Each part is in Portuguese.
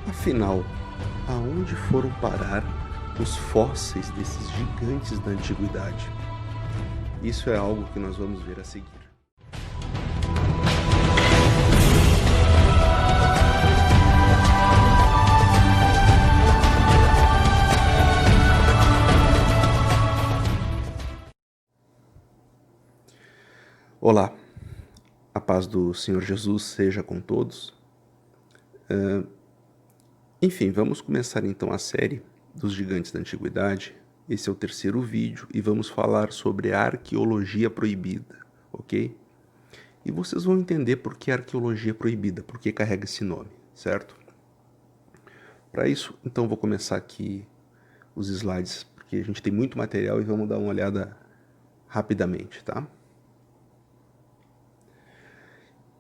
Afinal, aonde foram parar os fósseis desses gigantes da antiguidade? Isso é algo que nós vamos ver a seguir. Olá, a paz do Senhor Jesus seja com todos. Enfim, vamos começar então a série dos gigantes da antiguidade. Esse é o terceiro vídeo e vamos falar sobre a arqueologia proibida, ok? E vocês vão entender por que arqueologia proibida, por que carrega esse nome, certo? Para isso, então vou começar aqui os slides, porque a gente tem muito material e vamos dar uma olhada rapidamente, tá?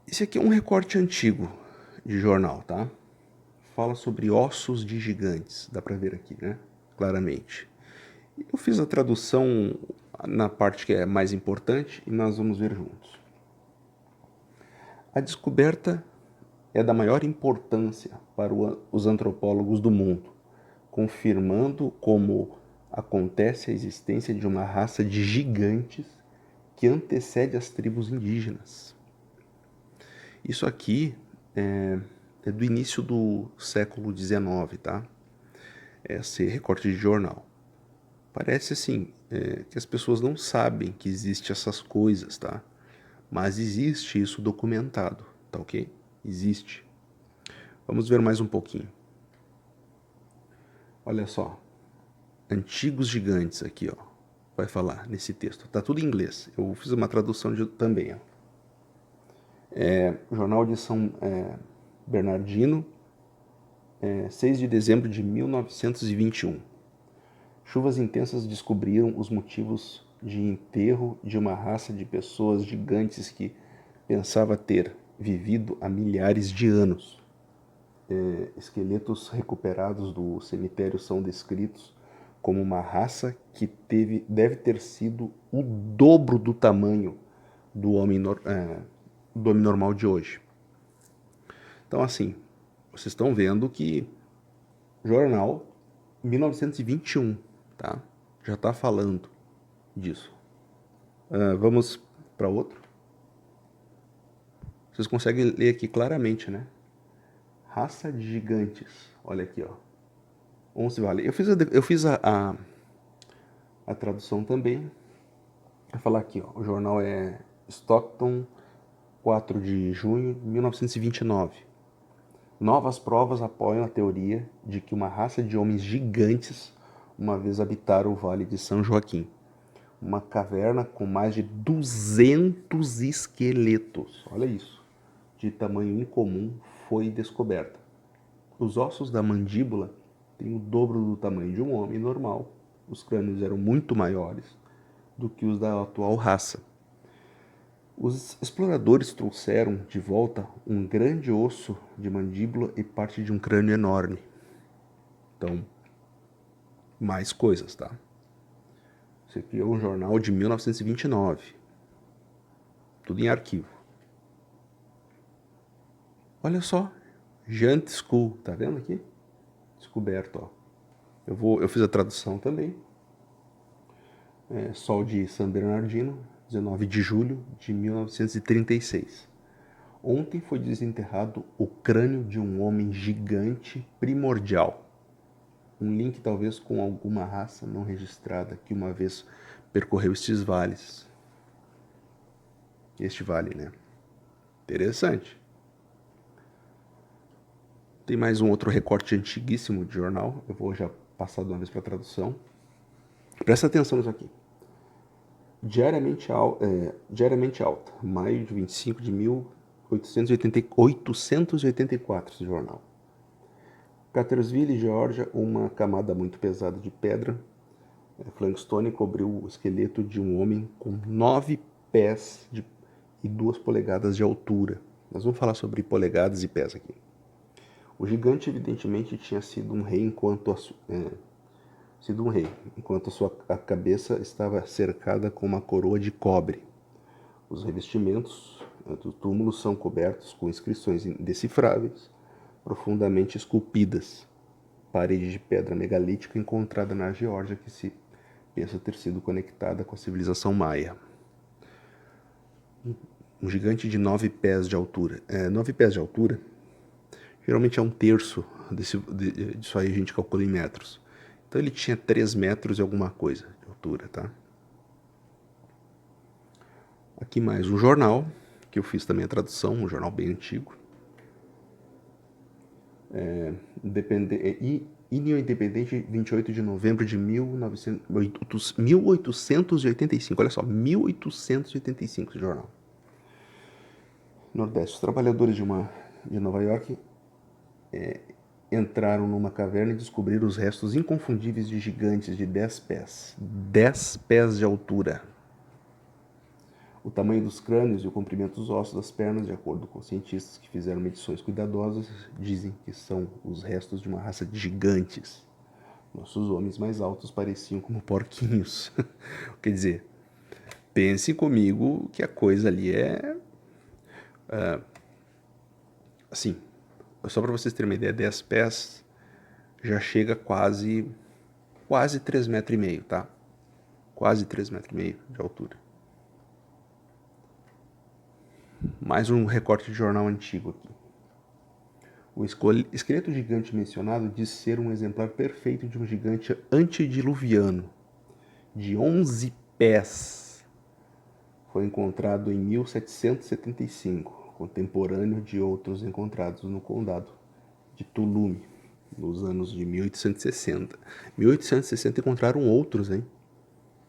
Esse aqui é um recorte antigo de jornal, tá? Fala sobre ossos de gigantes, dá para ver aqui, né? Claramente. Eu fiz a tradução na parte que é mais importante e nós vamos ver juntos. A descoberta é da maior importância para os antropólogos do mundo, confirmando como acontece a existência de uma raça de gigantes que antecede as tribos indígenas. Isso aqui é do início do século XIX, tá? Esse recorte de jornal. Parece assim, que as pessoas não sabem que existem essas coisas, tá? Mas existe isso documentado, tá ok? Existe. Vamos ver mais um pouquinho. Olha só. Antigos gigantes aqui, ó. Vai falar nesse texto. Tá tudo em inglês. Eu fiz uma tradução também, ó. Jornal de São Bernardino, 6 de dezembro de 1921. Chuvas intensas descobriram os motivos de enterro de uma raça de pessoas gigantes que pensava ter vivido há milhares de anos. Esqueletos recuperados do cemitério são descritos como uma raça que deve ter sido o dobro do tamanho do homem normal de hoje. Então, assim, vocês estão vendo que jornal 1921, tá? Já está falando disso. Vamos para outro. Vocês conseguem ler aqui claramente, né? Raça de gigantes. Olha aqui, ó. Once Valley. Eu fiz a tradução também. Vou falar aqui, ó. O jornal é Stockton, 4 de junho de 1929. Novas provas apoiam a teoria de que uma raça de homens gigantes uma vez habitaram o Vale de São Joaquim. Uma caverna com mais de 200 esqueletos. Olha isso. De tamanho incomum foi descoberta. Os ossos da mandíbula têm o dobro do tamanho de um homem normal. Os crânios eram muito maiores do que os da atual raça. Os exploradores trouxeram de volta um grande osso de mandíbula e parte de um crânio enorme. Então, mais coisas, tá? Esse aqui é um jornal de 1929. Tudo em arquivo. Olha só, Giant Skull, tá vendo aqui? Descoberto, ó. Eu fiz a tradução também. Sol de San Bernardino, 19 de julho de 1936. Ontem foi desenterrado o crânio de um homem gigante primordial. Um link talvez com alguma raça não registrada que uma vez percorreu estes vales. Este vale, né? Interessante. Tem mais um outro recorte antiguíssimo de jornal. Eu vou já passar de uma vez para a tradução. Presta atenção nisso aqui. Diariamente alta, maio de 25 de 1884, esse jornal. Cartersville, Geórgia, uma camada muito pesada de pedra. Flagstone cobriu o esqueleto de um homem com 9 pés e 2 polegadas de altura. Nós vamos falar sobre polegadas e pés aqui. O gigante evidentemente tinha sido um rei enquanto a cabeça estava cercada com uma coroa de cobre. Os revestimentos do túmulo são cobertos com inscrições indecifráveis profundamente esculpidas. Parede de pedra megalítica encontrada na Geórgia que se pensa ter sido conectada com a civilização maia. Um gigante de 9 pés de altura. 9 pés de altura, geralmente é um terço disso aí a gente calcula em metros. Então ele tinha 3 metros e alguma coisa de altura, tá? Aqui mais um jornal, que eu fiz também a tradução, um jornal bem antigo. Hino Independente, 28 de novembro de 1885. Olha só, 1885 esse jornal. Nordeste. Os trabalhadores de Nova York entraram numa caverna e descobriram os restos inconfundíveis de gigantes de 10 pés. 10 pés de altura. O tamanho dos crânios e o comprimento dos ossos das pernas, de acordo com cientistas que fizeram medições cuidadosas, dizem que são os restos de uma raça de gigantes. Nossos homens mais altos pareciam como porquinhos. Quer dizer, pense comigo que a coisa ali assim, só para vocês terem uma ideia, 10 pés já chega quase 3,5 metros, tá? Quase 3,5 metros de altura. Mais um recorte de jornal antigo aqui. O esqueleto gigante mencionado diz ser um exemplar perfeito de um gigante antediluviano, de 11 pés. Foi encontrado em 1775, contemporâneo de outros encontrados no condado de Tulum, nos anos de 1860. 1860 encontraram outros, hein?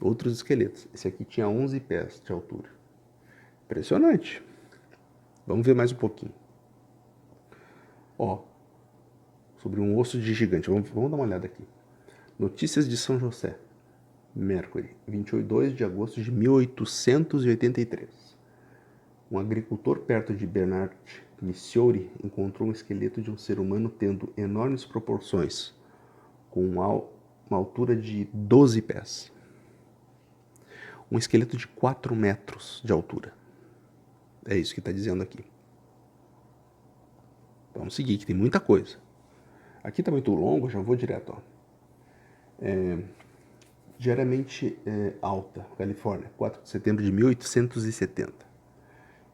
Outros esqueletos. Esse aqui tinha 11 pés de altura. Impressionante. Vamos ver mais um pouquinho. Sobre um osso de gigante. Vamos dar uma olhada aqui. Notícias de São José, Mercury, 22 de agosto de 1883. Um agricultor perto de Bernard, Missouri, encontrou um esqueleto de um ser humano tendo enormes proporções, com uma altura de 12 pés. Um esqueleto de 4 metros de altura. É isso que está dizendo aqui. Vamos seguir, que tem muita coisa. Aqui está muito longo, já vou direto. Diariamente Alta, Califórnia, 4 de setembro de 1870.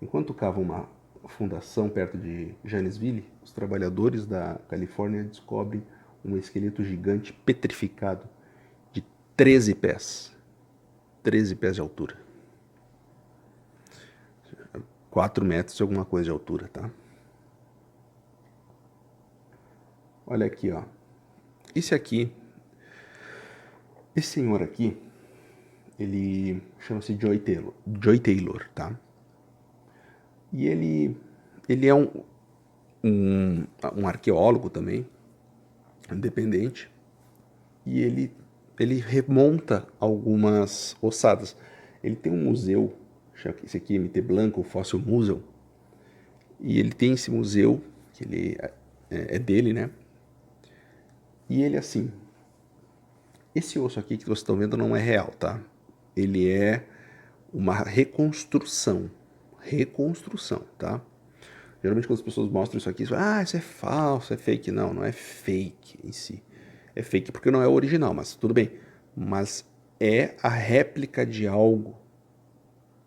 Enquanto cavam uma fundação perto de Janesville, os trabalhadores da Califórnia descobrem um esqueleto gigante petrificado de 13 pés. 13 pés de altura. 4 metros de alguma coisa de altura, tá? Olha aqui, ó. Esse senhor aqui, ele chama-se Joy Taylor, tá? E ele é um arqueólogo também, independente, e ele remonta algumas ossadas. Ele tem um museu, esse aqui MT Blanco, o Fossil Museum, e ele tem esse museu, que ele é dele, né? E ele assim, esse osso aqui que vocês estão vendo não é real, tá? Ele é uma reconstrução, tá? Geralmente quando as pessoas mostram isso aqui, isso é falso, é fake. Não, não é fake em si. É fake porque não é original, mas tudo bem. Mas é a réplica de algo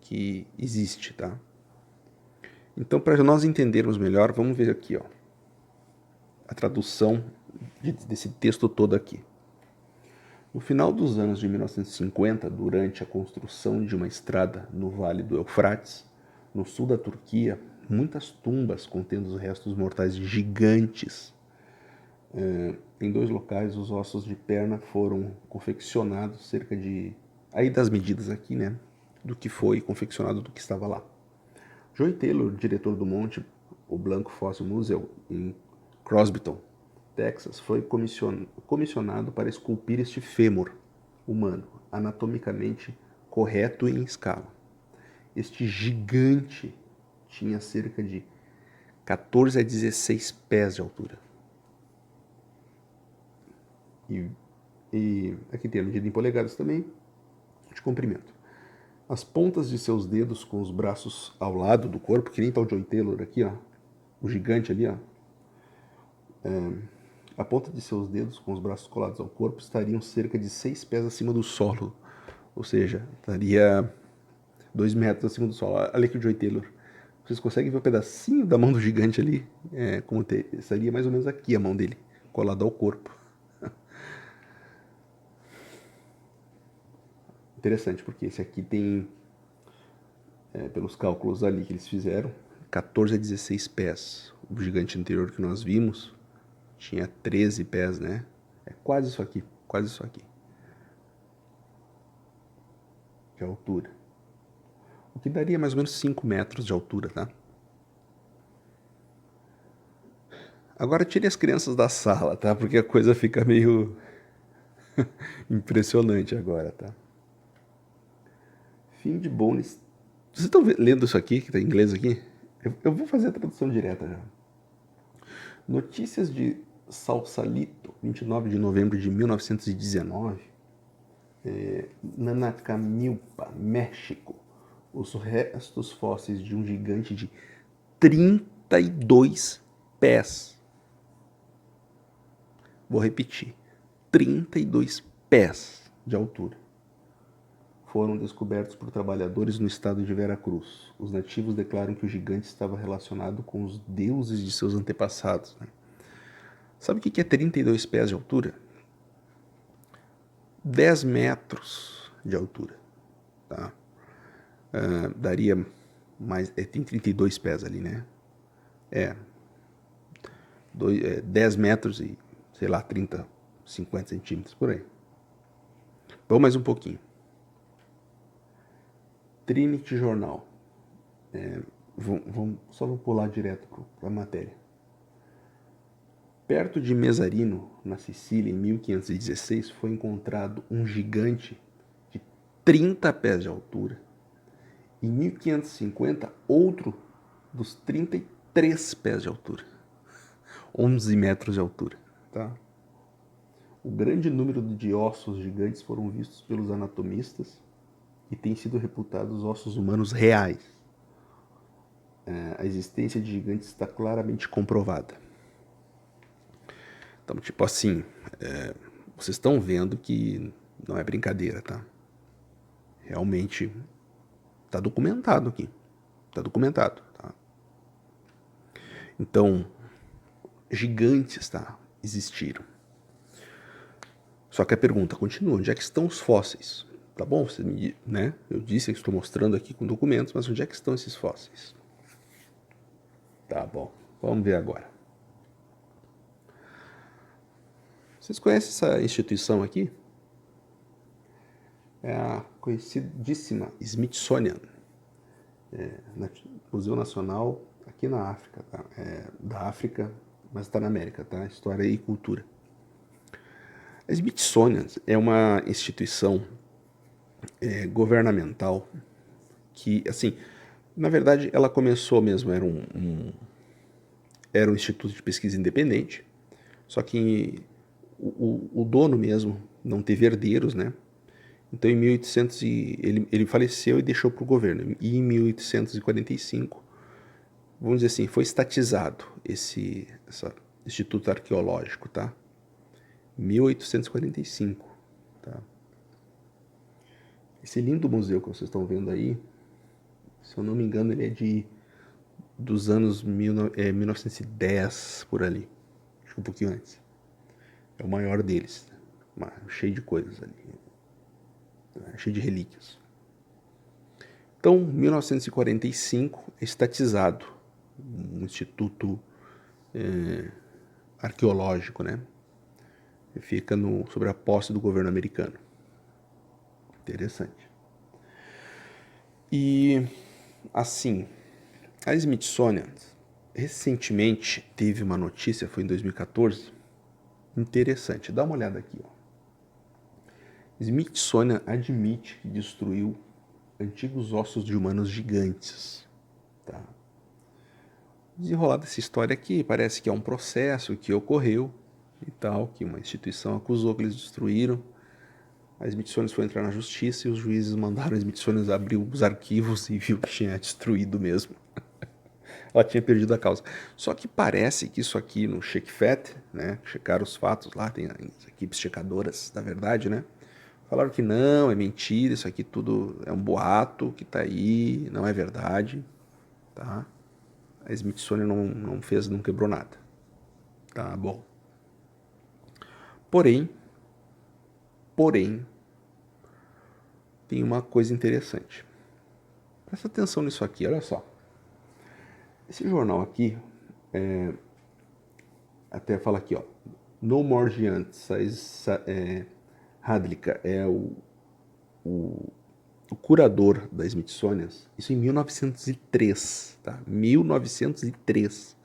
que existe, tá? Então, para nós entendermos melhor, vamos ver aqui, ó, a tradução desse texto todo aqui. No final dos anos de 1950, durante a construção de uma estrada no Vale do Eufrates, no sul da Turquia, muitas tumbas contendo os restos mortais de gigantes. Em 2 locais, os ossos de perna foram confeccionados cerca de... Aí das medidas aqui, né? Do que foi confeccionado, do que estava lá. Joy Taylor, diretor do monte, o Blanco Fossil Museum, em Crosbyton, Texas, foi comissionado para esculpir este fêmur humano, anatomicamente correto e em escala. Este gigante tinha cerca de 14 a 16 pés de altura. E aqui tem a medida em polegadas também, de comprimento. As pontas de seus dedos com os braços ao lado do corpo, que nem tá o Joy Taylor aqui, ó, o gigante ali, ó. A ponta de seus dedos, com os braços colados ao corpo, estariam cerca de 6 pés acima do solo. Ou seja, estaria 2 metros acima do solo. Olha aqui o Joy Taylor. Vocês conseguem ver um pedacinho da mão do gigante ali? Estaria mais ou menos aqui a mão dele, colada ao corpo. Interessante, porque esse aqui tem, pelos cálculos ali que eles fizeram, 14 a 16 pés. O gigante anterior que nós vimos tinha 13 pés, né? É quase isso aqui, quase isso aqui. De altura. O que daria mais ou menos 5 metros de altura, tá? Agora tire as crianças da sala, tá? Porque a coisa fica meio impressionante agora, tá? Fim de Bones. Vocês estão lendo isso aqui, que está em inglês aqui? Eu vou fazer a tradução direta já. Notícias de Sausalito, 29 de novembro de 1919. Nanacamilpa, México. Os restos fósseis de um gigante de 32 pés. Vou repetir. 32 pés de altura. Foram descobertos por trabalhadores no estado de Veracruz. Os nativos declaram que o gigante estava relacionado com os deuses de seus antepassados, né? Sabe o que é 32 pés de altura? 10 metros de altura, tá? Daria mais... tem 32 pés ali, né? 10 metros e, sei lá, 30, 50 centímetros, por aí. Vamos mais um pouquinho. Trinity Journal. Só vou pular direto para a matéria. Perto de Mesarino, na Sicília, em 1516, foi encontrado um gigante de 30 pés de altura. Em 1550, outro dos 33 pés de altura. 11 metros de altura. Tá? O grande número de ossos gigantes foram vistos pelos anatomistas e têm sido reputados ossos humanos reais. A existência de gigantes está claramente comprovada. Então, tipo assim, vocês estão vendo que não é brincadeira, tá? Realmente está documentado aqui. Está documentado, tá? Então, gigantes, tá? Existiram. Só que a pergunta continua, onde é que estão os fósseis? Tá bom, você me, né? Eu disse que estou mostrando aqui com documentos, mas onde é que estão esses fósseis? Tá bom, vamos ver agora. Vocês conhecem essa instituição aqui? É a conhecidíssima Smithsonian, Museu Nacional aqui na África, tá? Da África, mas está na América, tá? História e cultura. A Smithsonian é uma instituição governamental que, assim, na verdade, ela começou mesmo, era um instituto de pesquisa independente, só que o dono mesmo não teve herdeiros, né? Então, em 1800, ele faleceu e deixou para o governo. E em 1845, vamos dizer assim, foi estatizado esse instituto arqueológico, tá? 1845, tá? Esse lindo museu que vocês estão vendo aí, se eu não me engano, ele é dos anos 1910, por ali. Acho que um pouquinho antes. É o maior deles, cheio de coisas ali, cheio de relíquias. Então, 1945 é estatizado um instituto arqueológico, né? Fica sobre a posse do governo americano. Interessante. E, assim, a Smithsonian recentemente teve uma notícia, foi em 2014, interessante. Dá uma olhada aqui, ó. Smithsonian admite que destruiu antigos ossos de humanos gigantes. Tá? Desenrolada essa história aqui, parece que é um processo que ocorreu e tal, que uma instituição acusou que eles destruíram. A Smithsonian foi entrar na justiça e os juízes mandaram a Smithsonian abrir os arquivos e viu que tinha destruído mesmo. Ela tinha perdido a causa. Só que parece que isso aqui no Check Fact, né? Checaram os fatos lá, tem as equipes checadoras da verdade, né? Falaram que não, é mentira, isso aqui tudo é um boato que tá aí, não é verdade, tá? A Smithsonian não fez, não quebrou nada. Tá bom. Porém, tem uma coisa interessante. Presta atenção nisso aqui, olha só. Esse jornal aqui, até fala aqui, ó. No More Giants, Hadlika é o curador da Smithsonian, isso em 1903, tá? 1903.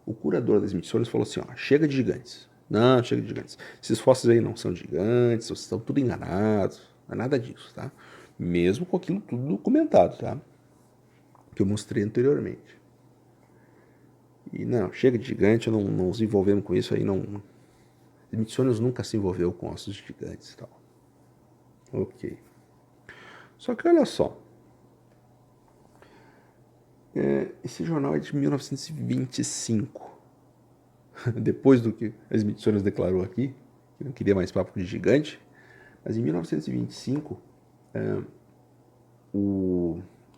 O curador da Smithsonian falou assim, ó, chega de gigantes. Não, chega de gigantes. Esses fósseis aí não são gigantes, vocês estão tudo enganados. Não é nada disso, tá? Mesmo com aquilo tudo documentado, tá? Que eu mostrei anteriormente. E não, chega de gigante, não nos envolvemos com isso aí, não. Smithsonian nunca se envolveu com ossos gigantes e tal. Ok. Só que olha só. Esse jornal é de 1925. Depois do que a Smithsonian declarou aqui, que não queria mais papo de gigante. Mas em 1925,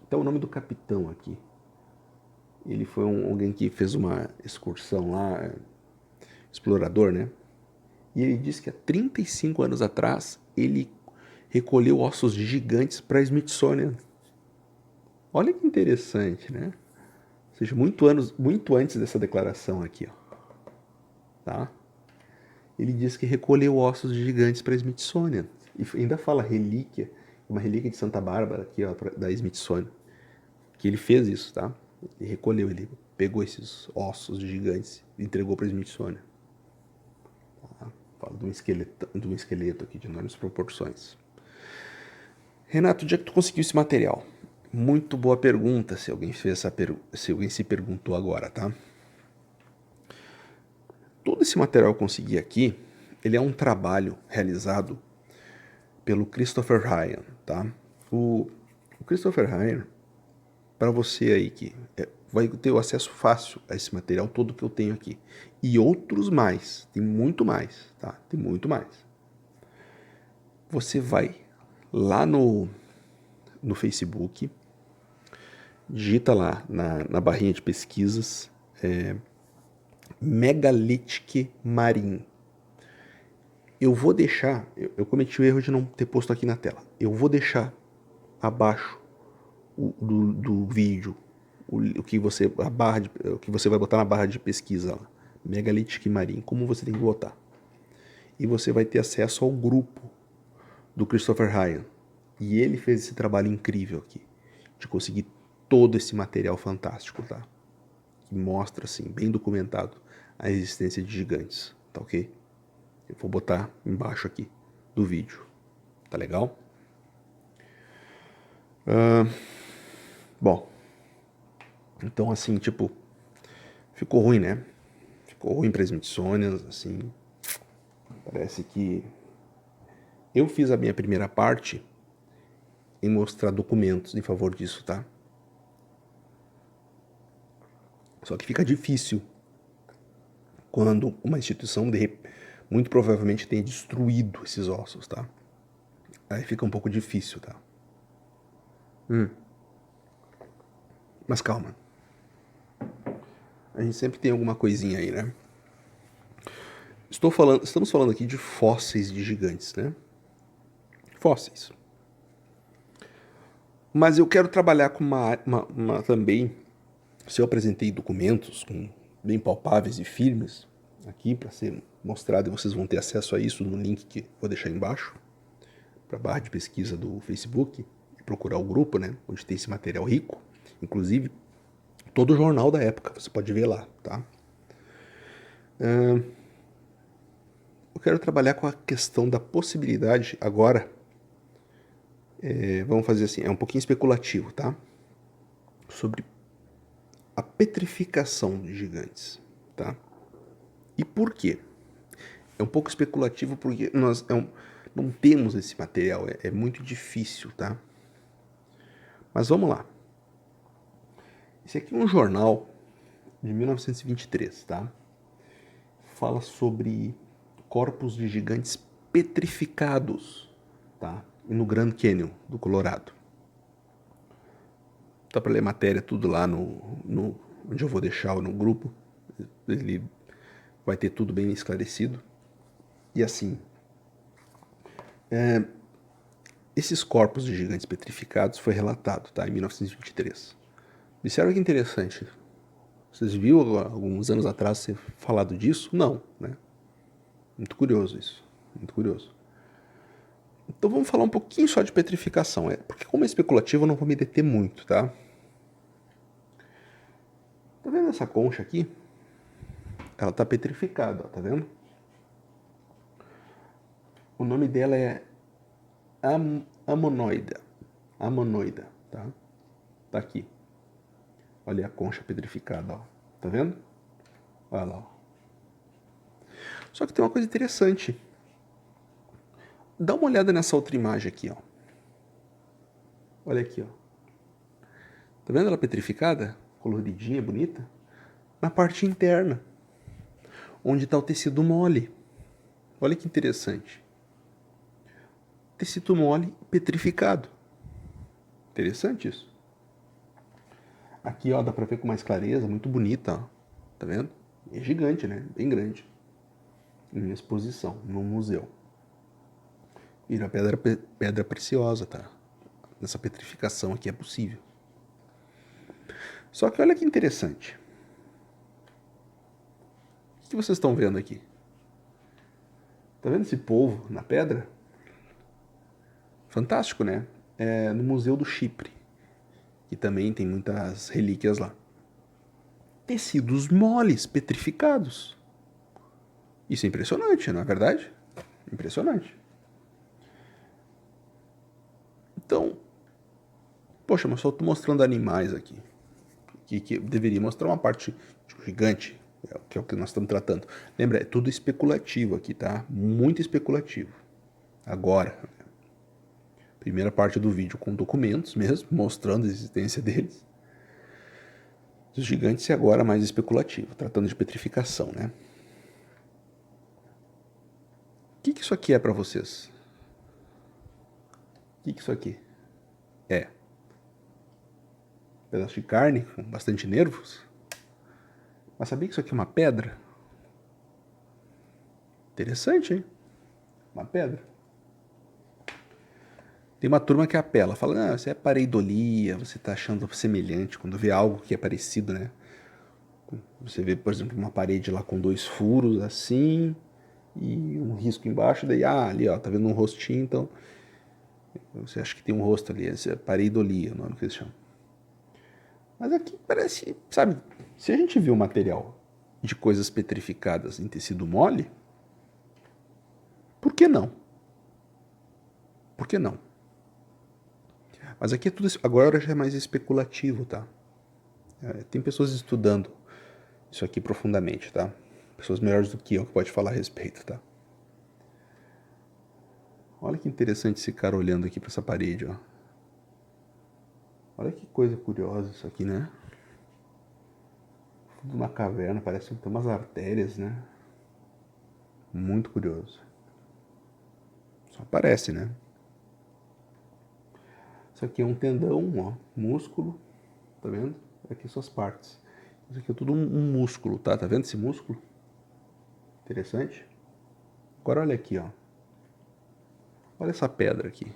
até o nome do capitão aqui. Ele foi alguém que fez uma excursão lá, explorador, né? E ele disse que há 35 anos atrás ele recolheu ossos de gigantes para Smithsonian. Olha que interessante, né? Ou seja, muito antes dessa declaração aqui, ó. Tá? Ele diz que recolheu ossos de gigantes para Smithsonian. E ainda fala relíquia, uma relíquia de Santa Bárbara aqui, ó, da Smithsonian. Que ele fez isso, tá? Ele recolheu, ele pegou esses ossos de gigantes e entregou para Smithsonian. Tá? Fala de um esqueleto aqui de enormes proporções. Renato, onde é que tu conseguiu esse material? Muito boa pergunta, se alguém se alguém se perguntou agora, tá? Todo esse material que eu consegui aqui, ele é um trabalho realizado pelo Christopher Ryan, tá? O Christopher Ryan, para você aí que vai ter o acesso fácil a esse material todo que eu tenho aqui. E outros mais, tem muito mais, tá? Tem muito mais. Você vai lá no Facebook, digita lá na barrinha de pesquisas, Megalithic Marine. Eu vou deixar, eu cometi o erro de não ter posto aqui na tela. Eu vou deixar abaixo do vídeo o que você vai botar na barra de pesquisa lá. Megalithic Marine, como você tem que botar. E você vai ter acesso ao grupo do Christopher Ryan. E ele fez esse trabalho incrível aqui, de conseguir todo esse material fantástico, tá? Que mostra, assim, bem documentado, a existência de gigantes, tá ok? Eu vou botar embaixo aqui do vídeo, tá legal? Bom, então assim, tipo, ficou ruim, né? Ficou ruim para as Smithsonian, assim, parece que eu fiz a minha primeira parte em mostrar documentos em favor disso, tá? Só que fica difícil quando uma instituição muito provavelmente tenha destruído esses ossos, tá? Aí fica um pouco difícil, tá? Mas calma. A gente sempre tem alguma coisinha aí, né? Estamos falando aqui de fósseis de gigantes, né? Fósseis. Mas eu quero trabalhar com também, se eu apresentei documentos bem palpáveis e firmes aqui para ser mostrado, e vocês vão ter acesso a isso no link que vou deixar embaixo, para a barra de pesquisa do Facebook, e procurar o grupo, né, onde tem esse material rico, inclusive todo o jornal da época, você pode ver lá, tá? Eu quero trabalhar com a questão da possibilidade agora, vamos fazer assim, é um pouquinho especulativo, tá? Sobre a petrificação de gigantes, tá? E por quê? É um pouco especulativo porque nós não temos esse material, é muito difícil, tá? Mas vamos lá. Esse aqui é um jornal de 1923, tá? Fala sobre corpos de gigantes petrificados, tá? No Grand Canyon do Colorado. Tá para ler matéria tudo lá no onde eu vou deixar no grupo. Ele vai ter tudo bem esclarecido. E assim, esses corpos de gigantes petrificados foi relatado, tá? Em 1923. Observa que interessante. Vocês viram alguns anos atrás ser falado disso? Não, né? Muito curioso isso. Muito curioso. Então vamos falar um pouquinho só de petrificação. Porque como é especulativo, eu não vou me deter muito, tá? Tá vendo essa concha aqui? Ela tá petrificada, ó, tá vendo? O nome dela é Amonoida. Amonoida, tá? Tá aqui. Olha a concha petrificada, ó. Tá vendo? Olha lá, ó. Só que tem uma coisa interessante. Dá uma olhada nessa outra imagem aqui, ó. Olha aqui, ó. Tá vendo ela petrificada? Coloridinha, bonita? Na parte interna, onde está o tecido mole. Olha que interessante. Tecido mole petrificado. Interessante isso. Aqui, ó, dá pra ver com mais clareza, muito bonita, ó. Tá vendo? É gigante, né? Bem grande. Em exposição, num museu. Vira pedra preciosa, tá? Nessa petrificação aqui é possível. Só que olha que interessante. O que vocês estão vendo aqui? Tá vendo esse polvo na pedra? Fantástico, né? É no Museu do Chipre, que também tem muitas relíquias lá. Tecidos moles, petrificados. Isso é impressionante, não é verdade? Impressionante. Então, poxa, mas só estou mostrando animais aqui. Que deveria mostrar uma parte gigante, que é o que nós estamos tratando. Lembra, é tudo especulativo aqui, tá? Muito especulativo. Agora, primeira parte do vídeo com documentos mesmo, mostrando a existência deles. Os gigantes e agora mais especulativo, tratando de petrificação, né? O que isso aqui é para vocês? O que isso aqui é? Um pedaço de carne com bastante nervos? Mas sabia que isso aqui é uma pedra? Interessante, hein? Uma pedra. Tem uma turma que apela, fala, não, isso é pareidolia, você tá achando semelhante quando vê algo que é parecido, né? Você vê, por exemplo, uma parede lá com 2 furos assim, e um risco embaixo, daí, ali, ó, tá vendo um rostinho, então você acha que tem um rosto ali, essa é pareidolia, o nome que eles chamam. Mas aqui parece, sabe, se a gente viu material de coisas petrificadas em tecido mole, por que não? Por que não? Mas aqui é tudo, agora já é mais especulativo, tá? Tem pessoas estudando isso aqui profundamente, tá? Pessoas melhores do que eu que pode falar a respeito, tá? Olha que interessante esse cara olhando aqui para essa parede, ó. Olha que coisa curiosa isso aqui, né? Tudo uma caverna, parece que tem umas artérias, né? Muito curioso. Só parece, né? Isso aqui é um tendão, ó, músculo, tá vendo? Aqui são as partes. Isso aqui é tudo um músculo, tá? Tá vendo esse músculo? Interessante. Agora olha aqui, ó. Olha essa pedra aqui.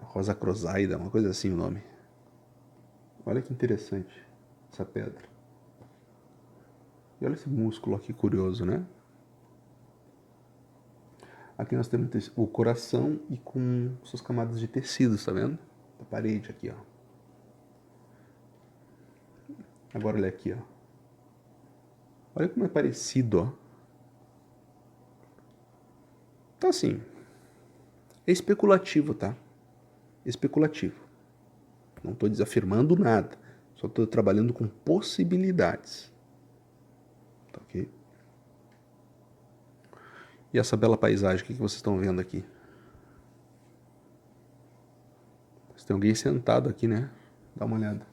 Rosa Crozaida, uma coisa assim o nome. Olha que interessante essa pedra. E olha esse músculo aqui curioso, né? Aqui nós temos o coração e com suas camadas de tecidos, tá vendo? Da parede aqui, ó. Agora olha aqui, ó. Olha como é parecido, ó. Então assim, é especulativo, tá? Especulativo. Não estou desafirmando nada. Só estou trabalhando com possibilidades. Tá ok? E essa bela paisagem, o que vocês estão vendo aqui? Tem alguém sentado aqui, né? Dá uma olhada.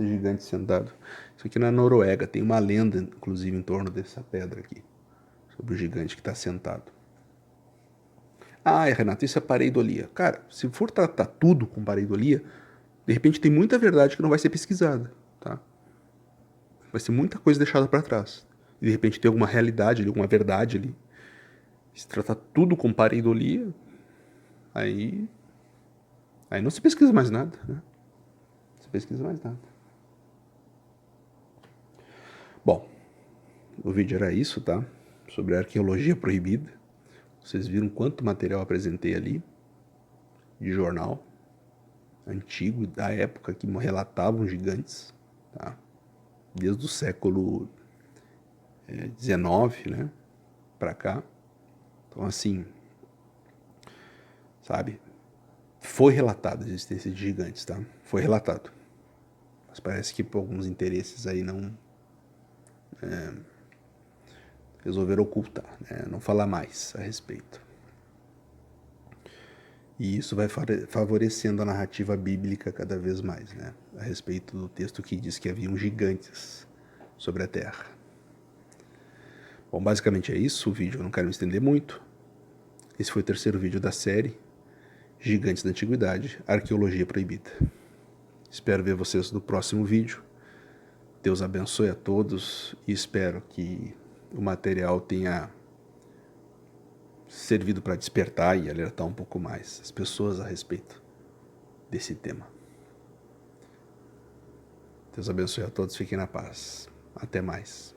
esse gigante sentado. Isso aqui na Noruega, tem uma lenda, inclusive, em torno dessa pedra aqui, sobre o gigante que está sentado. Ah, Renato, isso é pareidolia. Cara, se for tratar tudo com pareidolia, de repente tem muita verdade que não vai ser pesquisada, tá? Vai ser muita coisa deixada para trás. E de repente tem alguma realidade ali, alguma verdade ali. Se tratar tudo com pareidolia, aí não se pesquisa mais nada, né? Não se pesquisa mais nada. Bom, o vídeo era isso, tá? Sobre a arqueologia proibida. Vocês viram quanto material apresentei ali, de jornal antigo, da época que relatavam gigantes, tá? Desde o século XIX, né, pra cá. Então, assim, sabe, foi relatada a existência de gigantes, tá? Foi relatado. Mas parece que por alguns interesses aí não resolveram ocultar, né? Não falar mais a respeito. E isso vai favorecendo a narrativa bíblica cada vez mais, né? A respeito do texto que diz que haviam gigantes sobre a terra. Bom, basicamente é isso o vídeo, eu não quero me estender muito. Esse foi o terceiro vídeo da série Gigantes da Antiguidade, Arqueologia Proibida. Espero ver vocês no próximo vídeo. Deus abençoe a todos e espero que o material tenha servido para despertar e alertar um pouco mais as pessoas a respeito desse tema. Deus abençoe a todos, fiquem na paz. Até mais.